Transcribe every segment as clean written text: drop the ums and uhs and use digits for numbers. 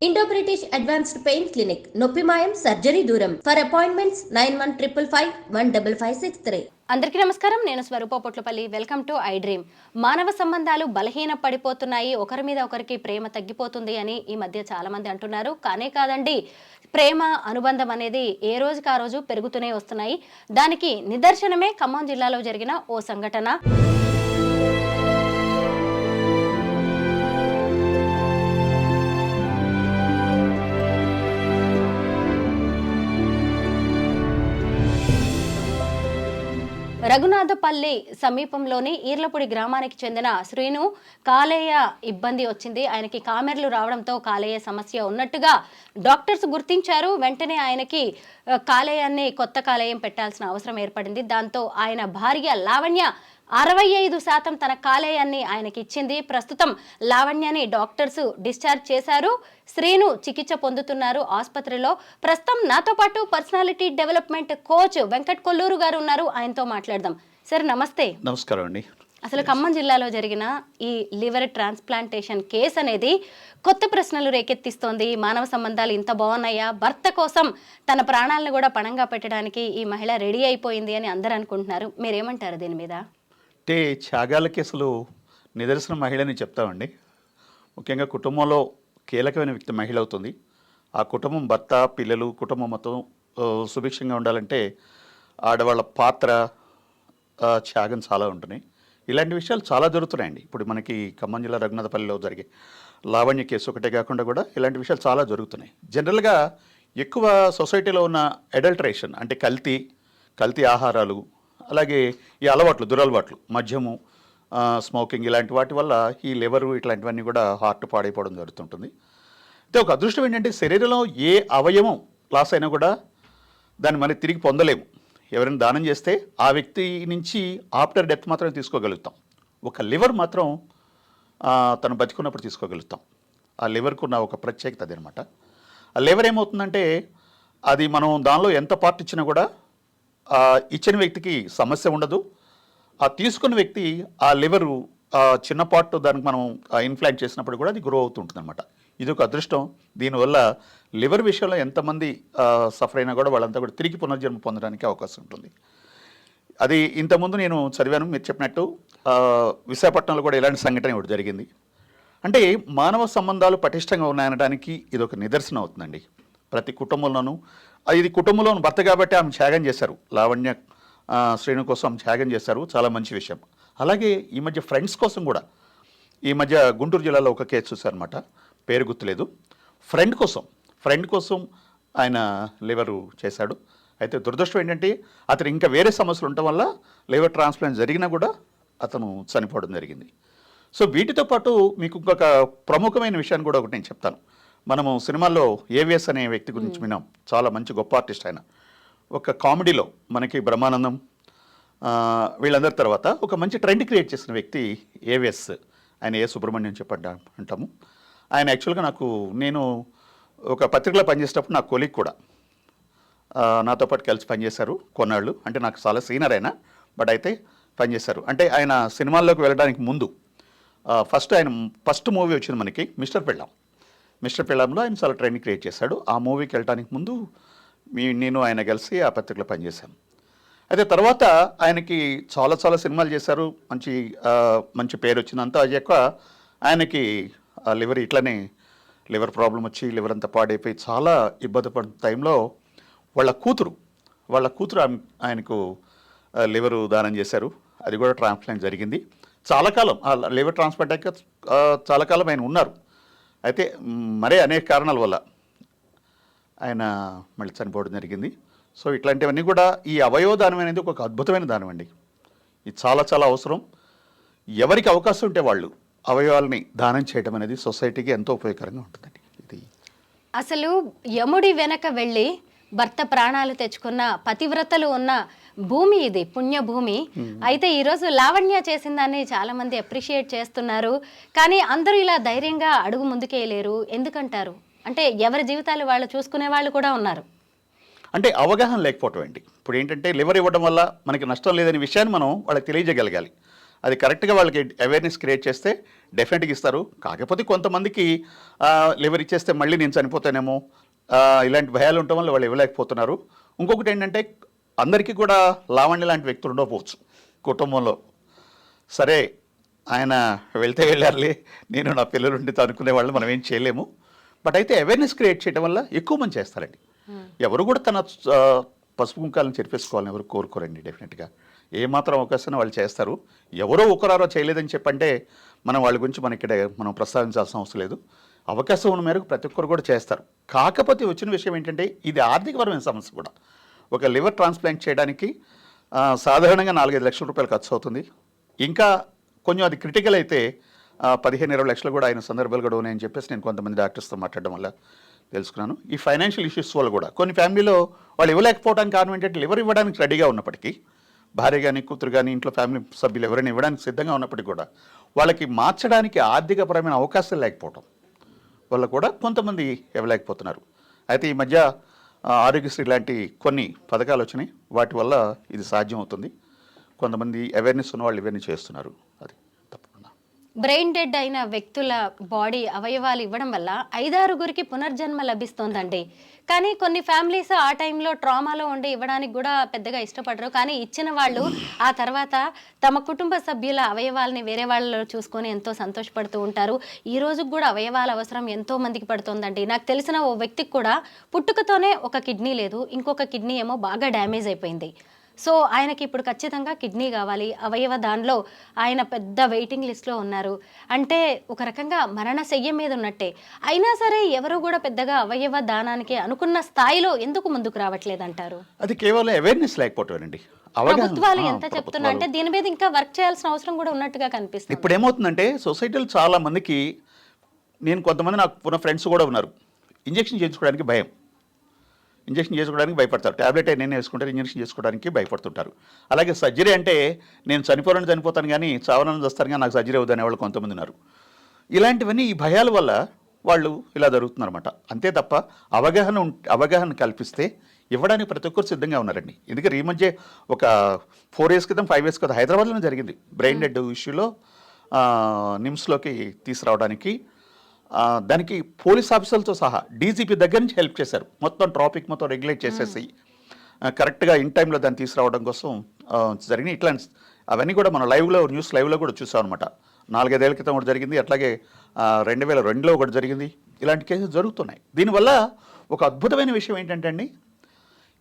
Indo British advanced pain clinic నొప్పి మాయం surgery దూరం ఫర్ అపాయింట్మెంట్స్ 9155515563. అందరికీ నమస్కారం. నేను Swaroopa Potlapalli. Welcome to i Dream. మానవ సంబంధాలు బలహీన పడిపోతున్నాయి, ఒకరి మీద ఒకరికి ప్రేమ తగ్గిపోతుంది అని ఈ మధ్య చాలా మంది అంటున్నారు. కానే కాదండి, ప్రేమ అనుబంధం అనేది ఏ రోజుకి ఆ రోజు పెరుగుతూనే వస్తున్నాయి. దానికి నిదర్శనమే ఖమ్మం జిల్లాలో జరిగిన ఓ సంఘటన. రఘునాథపల్లి సమీపంలోని ఈర్లపూడి గ్రామానికి చెందిన శ్రీను కాలేయ ఇబ్బంది వచ్చింది. ఆయనకి కామెర్లు రావడంతో కాలేయ సమస్య ఉన్నట్టుగా డాక్టర్స్ గుర్తించారు. వెంటనే ఆయనకి కాలేయాన్ని కొత్త కాలేయం పెట్టాల్సిన అవసరం ఏర్పడింది. దాంతో ఆయన భార్య లావణ్య 65% తన కాలేయాన్ని ఆయనకి ఇచ్చింది. ప్రస్తుతం లావణ్యని డాక్టర్స్ డిశ్చార్జ్ చేశారు. శ్రీను చికిత్స పొందుతున్నారు ఆసుపత్రిలో. ప్రస్తుతం నాతో పాటు personality development coach Venkat Kolluru గారు ఉన్నారు. ఆయనతో మాట్లాడదాం. సార్ నమస్తే. నమస్కారం అండి. అసలు ఖమ్మం జిల్లాలో జరిగిన ఈ లివర్ ట్రాన్స్ప్లాంటేషన్ కేసు అనేది కొత్త ప్రశ్నలు రేకెత్తిస్తోంది. మానవ సంబంధాలు ఇంత బాగున్నాయా? భర్త కోసం తన ప్రాణాలను కూడా పణంగా పెట్టడానికి ఈ మహిళ రెడీ అయిపోయింది అని అందరూ అనుకుంటున్నారు. మీరేమంటారు దీని మీద? అంటే త్యాగాల కేసులు నిదర్శన మహిళని చెప్తామండి. ముఖ్యంగా కుటుంబంలో కీలకమైన వ్యక్తి మహిళ అవుతుంది. ఆ కుటుంబం, భర్త, పిల్లలు, కుటుంబం మొత్తం సుభిక్షంగా ఉండాలంటే ఆడవాళ్ళ పాత్ర, త్యాగం చాలా ఉంటున్నాయి. ఇలాంటి విషయాలు చాలా జరుగుతున్నాయండి. ఇప్పుడు మనకి ఖమ్మం జిల్లా రఘునాథపల్లిలో జరిగే లావణ్య కేసు ఒకటే కాకుండా కూడా ఇలాంటి విషయాలు చాలా జరుగుతున్నాయి. జనరల్గా ఎక్కువ సొసైటీలో ఉన్న అడల్టరేషన్ అంటే కల్తీ ఆహారాలు, అలాగే ఈ అలవాట్లు, దురలవాట్లు, మద్యము, స్మోకింగ్, ఇలాంటి వాటి వల్ల ఈ లివరు ఇట్లాంటివన్నీ కూడా హార్ట్ పాడైపోవడం జరుగుతుంటుంది. అయితే ఒక అదృష్టం ఏంటంటే శరీరంలో ఏ అవయవం లాస్ అయినా కూడా దాన్ని మళ్ళీ తిరిగి పొందలేము. ఎవరైనా దానం చేస్తే ఆ వ్యక్తి నుంచి ఆఫ్టర్ డెత్ మాత్రమే తీసుకోగలుగుతాం. ఒక లివర్ మాత్రం తను బతికున్నప్పుడు తీసుకోగలుగుతాం. ఆ లివర్కు ఉన్న ఒక ప్రత్యేకత అదనమాట. ఆ లివర్ ఏమవుతుందంటే అది మనం దానిలో ఎంత పార్ట్ ఇచ్చినా కూడా ఇచ్చిన వ్యక్తికి సమస్య ఉండదు. ఆ తీసుకున్న వ్యక్తి ఆ లివరు చిన్న పార్ట్ దానికి మనం ఇన్ఫ్లాంట్ చేసినప్పుడు కూడా అది గ్రో అవుతుంటుంది అనమాట. ఇది ఒక అదృష్టం. దీనివల్ల లివర్ విషయంలో ఎంతమంది సఫర్ అయినా కూడా వాళ్ళంతా కూడా తిరిగి పునర్జన్మ పొందడానికి అవకాశం ఉంటుంది. అది ఇంతకుముందు నేను చదివాను, మీరు చెప్పినట్టు విశాఖపట్నంలో కూడా ఇలాంటి సంఘటన ఒకటి జరిగింది. అంటే మానవ సంబంధాలు పటిష్టంగా ఉన్నాయనడానికి ఇది ఒక నిదర్శనం అవుతుందండి. ప్రతి కుటుంబంలోనూ ఇది కుటుంబంలో భర్త కాబట్టి ఆమె త్యాగం చేశారు. లావణ్య శ్రేణు కోసం ఆమె త్యాగం చేశారు. చాలా మంచి విషయం. అలాగే ఈ మధ్య ఫ్రెండ్స్ కోసం కూడా ఈ మధ్య గుంటూరు జిల్లాలో ఒక కేసు చూశారనమాట. పేరు గుర్తులేదు. ఫ్రెండ్ కోసం ఆయన లివరు చేశాడు. అయితే దురదృష్టం ఏంటంటే అతను ఇంకా వేరే సమస్యలు ఉండటం వల్ల లివర్ ట్రాన్స్ప్లాంట్ జరిగినా కూడా అతను చనిపోవడం జరిగింది. సో వీటితో పాటు మీకు ఇంకొక ప్రముఖమైన విషయాన్ని కూడా ఒకటి నేను చెప్తాను. మనము సినిమాల్లో ఏవిఎస్ అనే వ్యక్తి గురించి విన్నాం. చాలా మంచి గొప్ప ఆర్టిస్ట్ ఆయన. ఒక కామెడీలో మనకి బ్రహ్మానందం వీళ్ళందరి తర్వాత ఒక మంచి ట్రెండ్ క్రియేట్ చేసిన వ్యక్తి ఏవిఎస్. ఆయన ఏ సుబ్రహ్మణ్యం అంటాము. ఆయన యాక్చువల్గా నేను ఒక పత్రికలో పనిచేసేటప్పుడు నా కొలీగ్ కూడా నాతో పాటు కలిసి పనిచేశారు కొన్నాళ్ళు. అంటే నాకు చాలా సీనియర్ అయినా బట్ అయితే పనిచేశారు. అంటే ఆయన సినిమాల్లోకి వెళ్ళడానికి ముందు ఫస్ట్ మూవీ వచ్చింది మనకి మిస్టర్ పెళ్ళాంలో ఆయన చాలా ట్రైనింగ్ క్రియేట్ చేశాడు. ఆ మూవీకి వెళ్ళడానికి ముందు నేను ఆయన కలిసి ఆ పత్రికలో పనిచేశాను. అయితే తర్వాత ఆయనకి చాలా సినిమాలు చేశారు. మంచి పేరు వచ్చిందంతా. అది ఎక్కువ ఆయనకి లివర్ ప్రాబ్లం వచ్చి లివర్ అంతా పాడైపోయి చాలా ఇబ్బంది పడిన టైంలో వాళ్ళ కూతురు ఆయనకు లివరు దానం చేశారు. అది కూడా ట్రాన్స్ప్లాంట్ జరిగింది. చాలా కాలం ఆ లివర్ ట్రాన్స్ప్లాంట్ అయ్యాక చాలా కాలం ఆయన ఉన్నారు. అయితే మరే అనేక కారణాల వల్ల ఆయన మళ్ళీ చనిపోవడం జరిగింది. సో ఇట్లాంటివన్నీ కూడా ఈ అవయవ దానం అనేది ఒక అద్భుతమైన దానం అండి. ఇది చాలా అవసరం. ఎవరికి అవకాశం ఉంటే వాళ్ళు అవయవాలని దానం చేయడం అనేది సొసైటీకి ఎంతో ఉపయోగకరంగా ఉంటుందండి. ఇది అసలు యముడి వెనక వెళ్ళి భర్త ప్రాణాలు తెచ్చుకున్న పతివ్రతలు ఉన్న భూమి, ఇది పుణ్యభూమి. అయితే ఈరోజు లావణ్య చేసిన దాన్ని చాలా మంది అప్రిషియేట్ చేస్తున్నారు. కానీ అందరూ ఇలా ధైర్యంగా అడుగు ముందుకేయలేరు. ఎందుకంటారు? అంటే ఎవరి జీవితాలు వాళ్ళు చూసుకునే వాళ్ళు కూడా ఉన్నారు. అంటే అవగాహన లేకపోవటం అండి. ఇప్పుడు ఏంటంటే లివర్ ఇవ్వడం వల్ల మనకి నష్టం లేదనే విషయాన్ని మనం వాళ్ళకి తెలియజేయగలగాలి. అది కరెక్ట్గా వాళ్ళకి అవేర్నెస్ క్రియేట్ చేస్తే డెఫినెట్గా ఇస్తారు. కాకపోతే కొంతమందికి లివర్ ఇచ్చేస్తే మళ్ళీ నేను చనిపోతానేమో ఇలాంటి భయాలు ఉండటం వల్ల వాళ్ళు ఇవ్వలేకపోతున్నారు. ఇంకొకటి ఏంటంటే అందరికీ కూడా లావణ్య లాంటి వ్యక్తులు ఉండకపోవచ్చు కుటుంబంలో. సరే ఆయన వెళ్తే వెళ్ళారులే, నేను నా పిల్లలు ఉండి అనుకునే వాళ్ళు మనం ఏం చేయలేము. బట్ అయితే అవేర్నెస్ క్రియేట్ చేయడం వల్ల ఎక్కువ మంది చేస్తారండి. ఎవరు కూడా తన పసుపు కుంకాలను చెరిపేసుకోవాలని ఎవరు కోరుకోరండి. డెఫినెట్గా ఏమాత్రం అవకాశం వాళ్ళు చేస్తారు. ఎవరో ఒకరారో చేయలేదని చెప్పంటే మనం వాళ్ళ గురించి మనం ఇక్కడ మనం ప్రస్తావించాల్సిన అవసరం లేదు. అవకాశం ఉన్న మేరకు ప్రతి ఒక్కరు కూడా చేస్తారు. కాకపోతే వచ్చిన విషయం ఏంటంటే ఇది ఆర్థికపరమైన సమస్య కూడా. ఒక లివర్ ట్రాన్స్ప్లాంట్ చేయడానికి సాధారణంగా 4-5 లక్షల రూపాయలు ఖర్చు అవుతుంది. ఇంకా కొంచెం అది క్రిటికల్ అయితే 15-20 లక్షలు కూడా అయిన సందర్భాలు కూడా ఉన్నాయని చెప్పేసి నేను కొంతమంది డాక్టర్స్తో మాట్లాడడం వల్ల తెలుసుకున్నాను. ఈ ఫైనాన్షియల్ ఇష్యూస్ వల్ల కూడా కొన్ని ఫ్యామిలీలో వాళ్ళు ఇవ్వలేకపోవడానికి కారణం ఏంటంటే లివర్ ఇవ్వడానికి రెడీగా ఉన్నప్పటికీ, భార్య కానీ కూతురు కానీ ఇంట్లో ఫ్యామిలీ సభ్యులు ఎవరైనా ఇవ్వడానికి సిద్ధంగా ఉన్నప్పటికీ కూడా వాళ్ళకి మార్చడానికి ఆర్థికపరమైన అవకాశాలు లేకపోవడం వల్ల కూడా కొంతమంది ఇవ్వలేకపోతున్నారు. అయితే ఈ మధ్య ఆరోగ్యశ్రీ లాంటి కొన్ని పథకాలు వచ్చినాయి. వాటి వల్ల ఇది సాధ్యం అవుతుంది. కొంతమంది అవేర్నెస్ ఉన్న వాళ్ళు ఇవన్నీ చేస్తున్నారు. అది తప్పకుండా. బ్రెయిన్ డెడ్ అయిన వ్యక్తుల బాడీ అవయవాలు ఇవ్వడం వల్ల 5-6గురికి పునర్జన్మ లభిస్తోందండి. కానీ కొన్ని ఫ్యామిలీస్ ఆ టైంలో ట్రామాలో ఉండి ఇవ్వడానికి కూడా పెద్దగా ఇష్టపడరు. కానీ ఇచ్చిన వాళ్ళు ఆ తర్వాత తమ కుటుంబ సభ్యుల అవయవాలని వేరే వాళ్ళు చూసుకొని ఎంతో సంతోషపడుతూ ఉంటారు. ఈ రోజుకి కూడా అవయవాల అవసరం ఎంతో మందికి పడుతోందండి. నాకు తెలిసిన ఓ వ్యక్తికి కూడా పుట్టుకతోనే ఒక కిడ్నీ లేదు, ఇంకొక కిడ్నీ ఏమో బాగా డ్యామేజ్ అయిపోయింది. సో ఆయనకి ఇప్పుడు ఖచ్చితంగా కిడ్నీ కావాలి, అవయవ దానిలో ఆయన పెద్ద వెయిటింగ్ లిస్ట్లో ఉన్నారు. అంటే ఒక రకంగా మరణశయ్య మీద ఉన్నట్టే. అయినా సరే ఎవరు కూడా పెద్దగా అవయవ దానానికి అనుకున్న స్థాయిలో ఎందుకు ముందుకు రావట్లేదంటారు? అది కేవలం అవేర్నెస్ లేకపోవటమేనండి. ప్రభుత్వాలు ఎంత చెప్తున్నా అంటే దీని మీద ఇంకా వర్క్ చేయాల్సిన అవసరం కూడా ఉన్నట్టుగా కనిపిస్తుంది. ఇప్పుడు ఏమవుతుందంటే సొసైటీలో చాలా మందికి, నేను కొంతమంది నాకు ఉన్న ఫ్రెండ్స్ కూడా ఉన్నారు, ఇంజెక్షన్ చేయించుకోవడానికి భయం. ఇంజెక్షన్ చేసుకోవడానికి భయపడతారు. ట్యాబ్లెట్ నేను వేసుకుంటారు, ఇంజెక్షన్ చేసుకోవడానికి భయపడుతుంటారు. అలాగే సర్జరీ అంటే నేను చనిపోతాను కానీ చావనని వస్తాను కానీ నాకు సర్జరీ అవుతుంది అనేవాళ్ళు కొంతమంది ఉన్నారు. ఇలాంటివన్నీ ఈ భయాల వల్ల వాళ్ళు ఇలా జరుగుతున్నారన్నమాట. అంతే తప్ప అవగాహన కల్పిస్తే ఇవ్వడానికి ప్రతి ఒక్కరు సిద్ధంగా ఉన్నారండి. ఎందుకంటే ఈ మధ్య ఒక 4 years క్రితం 5 years క్రితం హైదరాబాద్లోనే జరిగింది. బ్రెయిన్ డెడ్ ఇష్యూలో నిమ్స్లోకి తీసుకురావడానికి దానికి పోలీస్ ఆఫీసర్లతో సహా డీజీపీ దగ్గర నుంచి హెల్ప్ చేశారు. మొత్తం ట్రాఫిక్ మొత్తం రెగ్యులేట్ చేసేసి కరెక్ట్గా ఇన్ టైంలో దాన్ని తీసుకురావడం కోసం జరిగినాయి. ఇట్లాంటి అవన్నీ కూడా మనం న్యూస్ లైవ్లో కూడా చూసాం అనమాట. 4-5 ఏళ్ల క్రితం కూడా జరిగింది. అట్లాగే 2002లో ఒకటి జరిగింది. ఇలాంటి కేసులు జరుగుతున్నాయి. దీనివల్ల ఒక అద్భుతమైన విషయం ఏంటంటే అండి,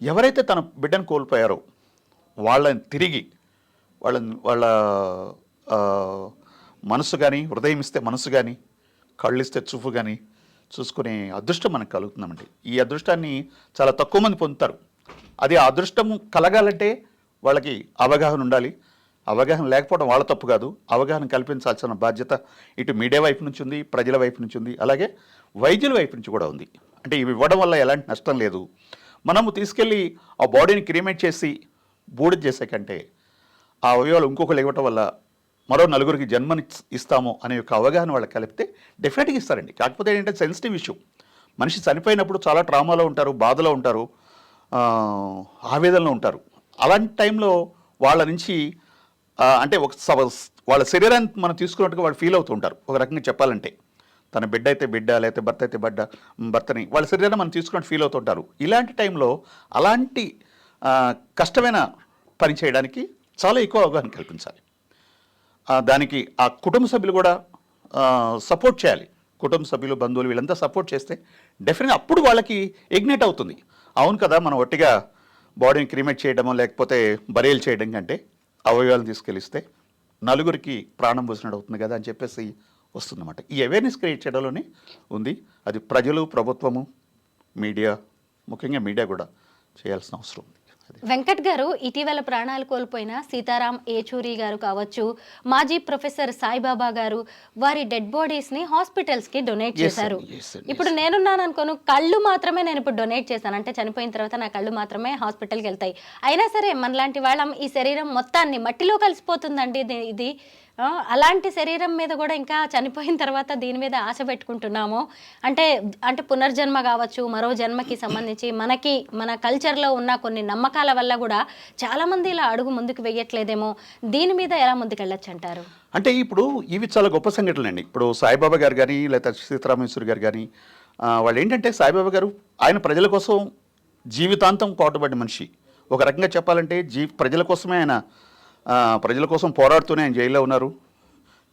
ఎవరైతే తన బిడ్డను కోల్పోయారో వాళ్ళని తిరిగి వాళ్ళ మనసు కానీ, హృదయం ఇస్తే మనసు కానీ, కళ్ళు ఇస్తే చూపు కానీ చూసుకునే అదృష్టం మనకు కలుగుతుందండి. ఈ అదృష్టాన్ని చాలా తక్కువ మంది పొందుతారు. అది ఆ అదృష్టం కలగాలంటే వాళ్ళకి అవగాహన ఉండాలి. అవగాహన లేకపోవడం వాళ్ళ తప్పు కాదు. అవగాహన కల్పించాల్సిన బాధ్యత ఇటు మీడియా వైపు నుంచి ఉంది, ప్రజల వైపు నుంచి ఉంది, అలాగే వైద్యుల వైపు నుంచి కూడా ఉంది. అంటే ఇవి ఇవ్వడం వల్ల ఎలాంటి నష్టం లేదు. మనము తీసుకెళ్ళి ఆ బాడీని క్రిమేట్ చేసి బూడిద చేసే కంటే ఆ అవయవాలు ఇంకొకరు ఇవ్వటం వల్ల మరో 4గురికి జన్మని ఇస్తాము అనే ఒక అవగాహన వాళ్ళకి కలిపితే డెఫినెట్గా ఇస్తారండి. కాకపోతే ఏంటంటే సెన్సిటివ్ ఇష్యూ. మనిషి చనిపోయినప్పుడు చాలా ట్రామాలో ఉంటారు, బాధలో ఉంటారు, ఆవేదనలో ఉంటారు. అలాంటి టైంలో వాళ్ళ నుంచి అంటే వాళ్ళ శరీరాన్ని మనం తీసుకున్నట్టుగా వాళ్ళు ఫీల్ అవుతూ ఉంటారు. ఒక రకంగా చెప్పాలంటే తన బిడ్డ అయితే బిడ్డ, లేకపోతే భర్త అయితే భర్తని వాళ్ళ శరీరాన్ని మనం తీసుకున్నట్టు ఫీల్ అవుతుంటారు. ఇలాంటి టైంలో అలాంటి కష్టమైన పని చేయడానికి చాలా ఎక్కువ అవగాహన కల్పించాలి. దానికి ఆ కుటుంబ సభ్యులు కూడా సపోర్ట్ చేయాలి. కుటుంబ సభ్యులు, బంధువులు వీళ్ళంతా సపోర్ట్ చేస్తే డెఫినెట్గా అప్పుడు వాళ్ళకి ఇగ్నైట్ అవుతుంది. అవును కదా, మనం ఒట్టిగా బాడీని క్రిమేట్ చేయడమో లేకపోతే బరియల్ చేయడం కంటే అవయవాలను తీసుకెళ్ళిస్తే 4గురికి ప్రాణం పోసినట్టు అవుతుంది కదా అని చెప్పేసి వస్తుందన్నమాట. ఈ అవేర్నెస్ క్రియేట్ చేయడంలోనే ఉంది. అది ప్రజలు, ప్రభుత్వము, మీడియా, ముఖ్యంగా మీడియా కూడా చేయాల్సిన అవసరం ఉంది. వెంకట్ గారు, ఇటీవల ప్రాణాలు కోల్పోయిన సీతారాం ఏచూరి గారు కావచ్చు, మాజీ ప్రొఫెసర్ సాయిబాబా గారు, వారి డెడ్ బాడీస్ ని హాస్పిటల్స్ కి డొనేట్ చేశారు. ఇప్పుడు నేనున్నాను అనుకోను, కళ్ళు మాత్రమే నేను ఇప్పుడు డొనేట్ చేశాను అంటే చనిపోయిన తర్వాత నా కళ్ళు మాత్రమే హాస్పిటల్కి వెళ్తాయి. అయినా సరే మనలాంటి వాళ్ళం ఈ శరీరం మొత్తాన్ని మట్టిలో కలిసిపోతుందండి. ఇది అలాంటి శరీరం మీద కూడా ఇంకా చనిపోయిన తర్వాత దీని మీద ఆశ పెట్టుకుంటున్నాము. అంటే అంటే పునర్జన్మ కావచ్చు, మరో జన్మకి సంబంధించి మన కల్చర్లో ఉన్న కొన్ని నమ్మకాల వల్ల కూడా చాలామంది ఇలా అడుగు ముందుకు వెయ్యట్లేదేమో. దీని మీద ఎలా ముందుకెళ్ళొచ్చు అంటారు? అంటే ఇప్పుడు ఇవి చాలా గొప్ప సంఘటనలు అండి. ఇప్పుడు సాయిబాబా గారు కానీ లేదా సీతారామేశ్వరి గారు కానీ వాళ్ళు ఏంటంటే, సాయిబాబా గారు ఆయన ప్రజల కోసం జీవితాంతం పాటుపడిన మనిషి. ఒక రకంగా చెప్పాలంటే ప్రజల కోసమే ఆయన ప్రజల కోసం పోరాడుతూనే ఆయన జైల్లో ఉన్నారు.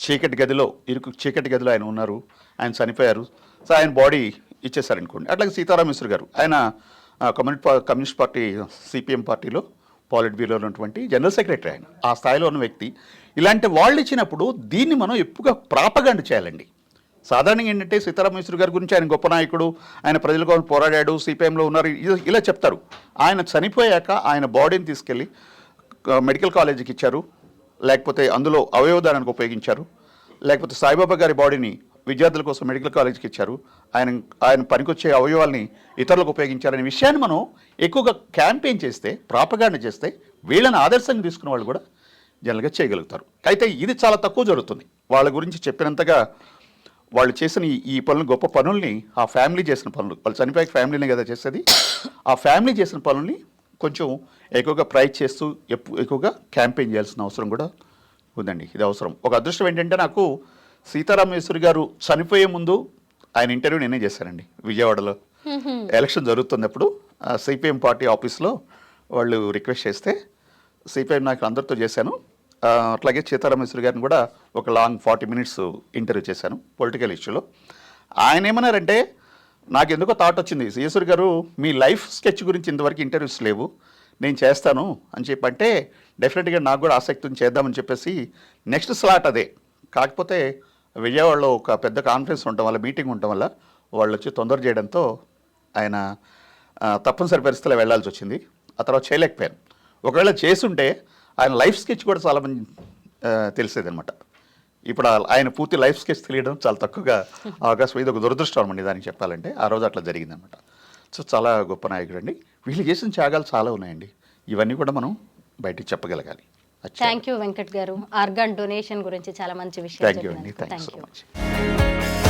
చీకటి గదిలో ఆయన ఉన్నారు. ఆయన చనిపోయారు. సో ఆయన బాడీ ఇచ్చేసారనుకోండి. అట్లాగే సీతారామేశ్వరి గారు ఆయన కమ్యూనిస్ట్ పార్టీ సిపిఎం పార్టీలో పాలిట్ బ్యూరోలో ఉన్నటువంటి జనరల్ సెక్రటరీ, ఆయన ఆ స్థాయిలో ఉన్న వ్యక్తి. ఇలాంటి వాళ్ళు ఇచ్చినప్పుడు దీన్ని మనం ఎక్కువగా ప్రాపగాండ చేయాలండి. సాధారణంగా ఏంటంటే సీతారామేశ్వరి గారి గురించి ఆయన గొప్ప నాయకుడు, ఆయన ప్రజల కోసం పోరాడాడు, సిపిఎంలో ఉన్నారు, ఇలా చెప్తారు. ఆయన చనిపోయాక ఆయన బాడీని తీసుకెళ్ళి మెడికల్ కాలేజీకి ఇచ్చారు, లేకపోతే అందులో అవయవదానానికి ఉపయోగించారు, లేకపోతే సాయిబాబా గారి బాడీని విద్యార్థుల కోసం మెడికల్ కాలేజీకి ఇచ్చారు, ఆయన పనికొచ్చే అవయవాల్ని ఇతరులకు ఉపయోగించారనే విషయాన్ని మనం ఎక్కువగా క్యాంపెయిన్ చేస్తే, ప్రాపగాండ చేస్తే వీళ్ళని ఆదర్శంగా తీసుకున్న వాళ్ళు కూడా జనరల్గా చేయగలుగుతారు. అయితే ఇది చాలా తక్కువ జరుగుతుంది. వాళ్ళ గురించి చెప్పినంతగా వాళ్ళు చేసిన ఈ పనులు, గొప్ప పనుల్ని, ఆ ఫ్యామిలీ చేసిన పనులు, వాళ్ళు చనిపోయే ఫ్యామిలీనే కదా చేసేది, ఆ ఫ్యామిలీ చేసిన పనుల్ని కొంచెం ఎక్కువగా ప్రైజ్ చేస్తూ ఎక్కువగా క్యాంపెయిన్ చేయాల్సిన అవసరం కూడా ఉందండి. ఇది అవసరం. ఒక అదృష్టం ఏంటంటే, నాకు సీతారామేశ్వరి గారు చనిపోయే ముందు ఆయన ఇంటర్వ్యూ నేనే చేశానండి. విజయవాడలో ఎలక్షన్ జరుగుతున్నప్పుడు సిపిఎం పార్టీ ఆఫీస్లో వాళ్ళు రిక్వెస్ట్ చేస్తే సిపిఎం నాయకులు అందరితో చేశాను. అట్లాగే సీతారామేశ్వరి గారిని కూడా ఒక లాంగ్ 40 minutes ఇంటర్వ్యూ చేశాను పొలిటికల్ ఇష్యూలో. ఆయన ఏమన్నారంటే, నాకు ఎందుకో థాట్ వచ్చింది, ఈశ్వరి గారు మీ లైఫ్ స్కెచ్ గురించి ఇంతవరకు ఇంటర్వ్యూస్ లేవు, నేను చేస్తాను అని చెప్పంటే డెఫినెట్గా నాకు కూడా ఆసక్తి ఉంది, చేద్దామని చెప్పేసి నెక్స్ట్ స్లాట్ అదే. కాకపోతే విజయవాడలో ఒక పెద్ద కాన్ఫరెన్స్ ఉండటం వల్ల, మీటింగ్ ఉండటం వల్ల వాళ్ళు వచ్చి తొందర చేయడంతో ఆయన తప్పనిసరి పరిస్థితుల్లో వెళ్లాల్సి వచ్చింది. ఆ తర్వాత చేయలేకపోయాను. ఒకవేళ చేసుంటే ఆయన లైఫ్ స్కెచ్ కూడా చాలా మంది తెలిసేదనమాట. ఇప్పుడు ఆయన పూర్తి లైఫ్ స్కెచ్ తెలియడం చాలా తక్కువగా అవకాశం. ఇది ఒక దురదృష్టం అండి దానికి చెప్పాలంటే. ఆ రోజు అట్లా జరిగిందనమాట. సో చాలా గొప్ప నాయకుడు అండి. వీళ్ళు చేసిన త్యాగాలు చాలా ఉన్నాయండి. ఇవన్నీ కూడా మనం బయటికి చెప్పగలగాలి. థ్యాంక్ యూ వెంకట్ గారు. ఆర్గాన్ డొనేషన్ గురించి చాలా మంచి విషయం. థ్యాంక్ యూ అండి. Thank you so much.